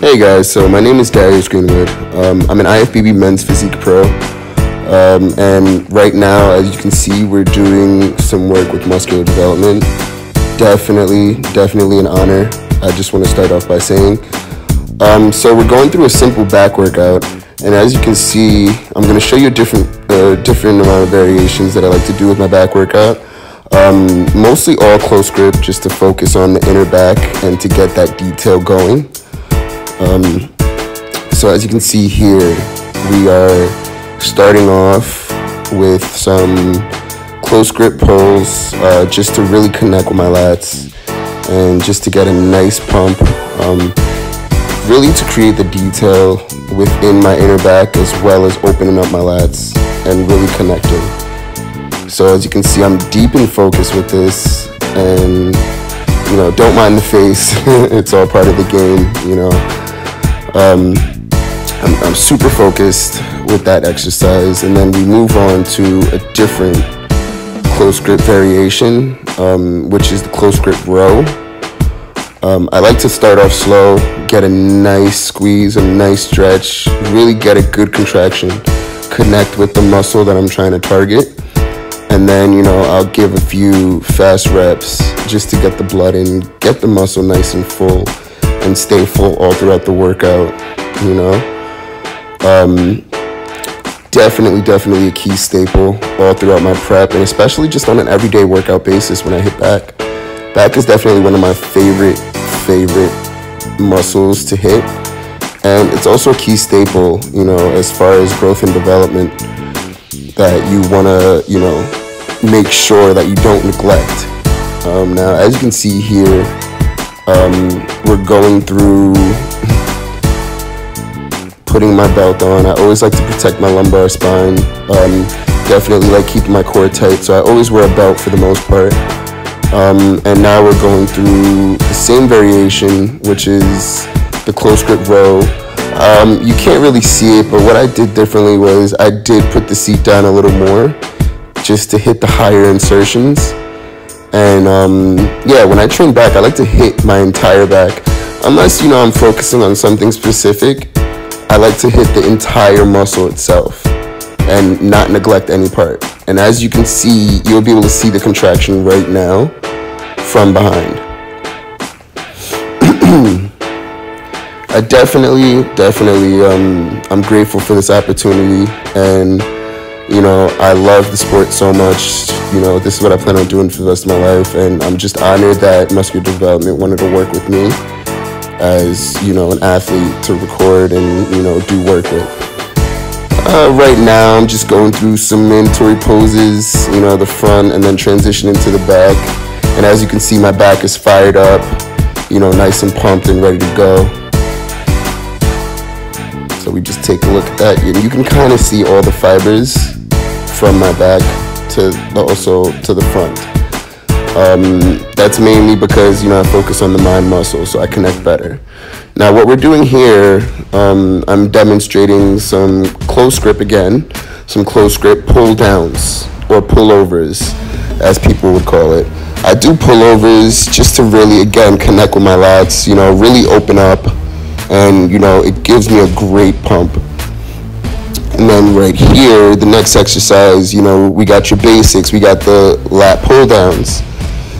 Hey guys, so my name is Darius Greenwood. I'm an IFBB Men's Physique Pro, and right now, as you can see, we're doing some work with muscular development. Definitely an honor. I just want to start off by saying, so we're going through a simple back workout, and as you can see, I'm going to show you a different amount of variations that I like to do with my back workout. Mostly all close grip, just to focus on the inner back and to get that detail going. So as you can see here, we are starting off with some close grip pulls, just to really connect with my lats and just to get a nice pump, really to create the detail within my inner back as well as opening up my lats and really connecting. So as you can see, I'm deep in focus with this, and you know, don't mind the face. It's all part of the game, you know. I'm super focused with that exercise, and then we move on to a different close grip variation, which is the close grip row. I like to start off slow, get a nice squeeze, a nice stretch, really get a good contraction, connect with the muscle that I'm trying to target, and then, you know, I'll give a few fast reps just to get the blood in, get the muscle nice and full, and stay full all throughout the workout, you know. Definitely a key staple all throughout my prep, and especially just on an everyday workout basis when I hit back. Back is definitely one of my favorite muscles to hit, and it's also a key staple, you know, as far as growth and development, that you want to, you know, make sure that you don't neglect. Now, as you can see here, we're going through putting my belt on. I always like to protect my lumbar spine. Definitely like keeping my core tight, so I always wear a belt for the most part. And now we're going through the same variation, which is the close grip row. You can't really see it, but what I did differently was I did put the seat down a little more just to hit the higher insertions. And yeah, when I train back, I like to hit my entire back. Unless, you know, I'm focusing on something specific, I like to hit the entire muscle itself and not neglect any part. And as you can see, you'll be able to see the contraction right now from behind. I definitely, I'm grateful for this opportunity, and you know, I love the sport so much. You know, this is what I plan on doing for the rest of my life, and I'm just honored that Muscular Development wanted to work with me as, you know, an athlete to record and, you know, do work with. Right now, I'm just going through some mandatory poses, you know, the front, and then transition into the back. And as you can see, my back is fired up, you know, nice and pumped and ready to go. So we just take a look at that, and you can kind of see all the fibers from my back to also to the front. That's mainly because, you know, I focus on the mind muscle, so I connect better. Now what we're doing here, I'm demonstrating some close grip again, some close grip pull downs, or pullovers, as people would call it. I do pullovers just to really, again, connect with my lats, you know, really open up, and, you know, it gives me a great pump. And then right here, the next exercise, you know, we got your basics, we got the lat pull downs.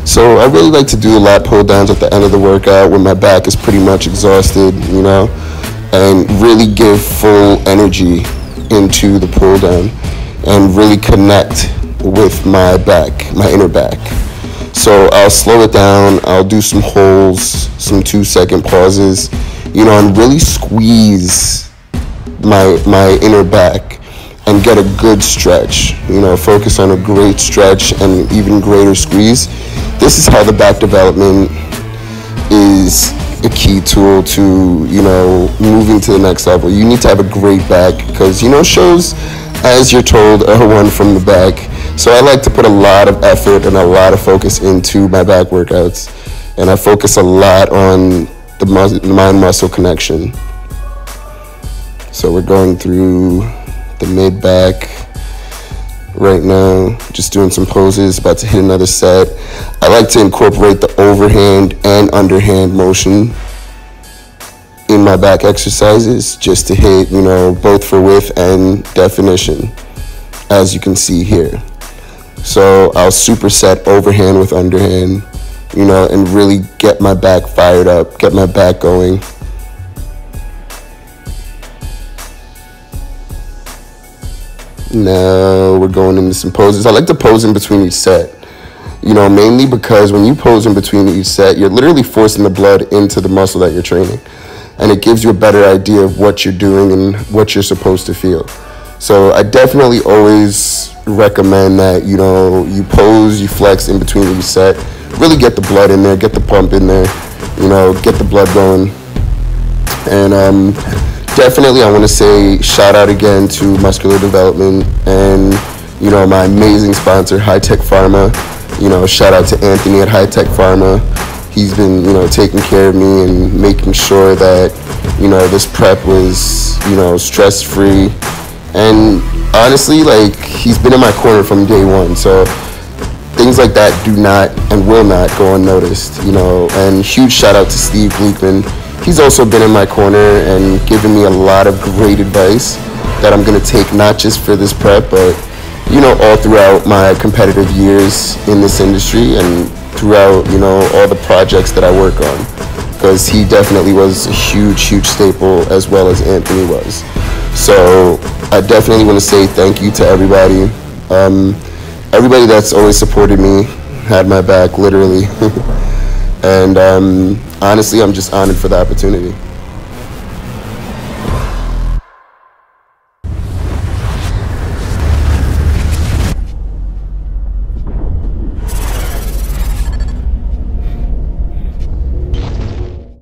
So I really like to do the lat pull downs at the end of the workout when my back is pretty much exhausted, you know, and really give full energy into the pull down and really connect with my back, my inner back. So I'll slow it down, I'll do some holds, some 2-second pauses, you know, and really squeeze my inner back and get a good stretch, you know, focus on a great stretch and even greater squeeze. This is how the back development is a key tool to, you know, moving to the next level. You need to have a great back because, you know, shows, as you're told, are won from the back. So I like to put a lot of effort and a lot of focus into my back workouts, and I focus a lot on the mind-muscle connection. So we're going through the mid back right now, just doing some poses, about to hit another set. I like to incorporate the overhand and underhand motion in my back exercises, just to hit, you know, both for width and definition, as you can see here. So I'll superset overhand with underhand, you know, and really get my back fired up, get my back going. Now we're going into some poses. I like to pose in between each set, you know, mainly because when you pose in between each set, you're literally forcing the blood into the muscle that you're training. And it gives you a better idea of what you're doing and what you're supposed to feel. So I definitely always recommend that, you know, you pose, you flex in between each set, really get the blood in there, get the pump in there, you know, get the blood going. And definitely I want to say shout out again to Muscular Development and, you know, my amazing sponsor, High Tech Pharma. You know, shout out to Anthony at High Tech Pharma. He's been, you know, taking care of me and making sure that, you know, this prep was, you know, stress-free. And honestly, like, he's been in my corner from day one. So things like that do not and will not go unnoticed, you know. And huge shout out to Steve Gleekman. He's also been in my corner and given me a lot of great advice that I'm going to take not just for this prep, but, you know, all throughout my competitive years in this industry and throughout, you know, all the projects that I work on, because he definitely was a huge, huge staple, as well as Anthony was. So I definitely want to say thank you to everybody. Everybody that's always supported me, had my back, literally. And honestly, I'm just honored for the opportunity.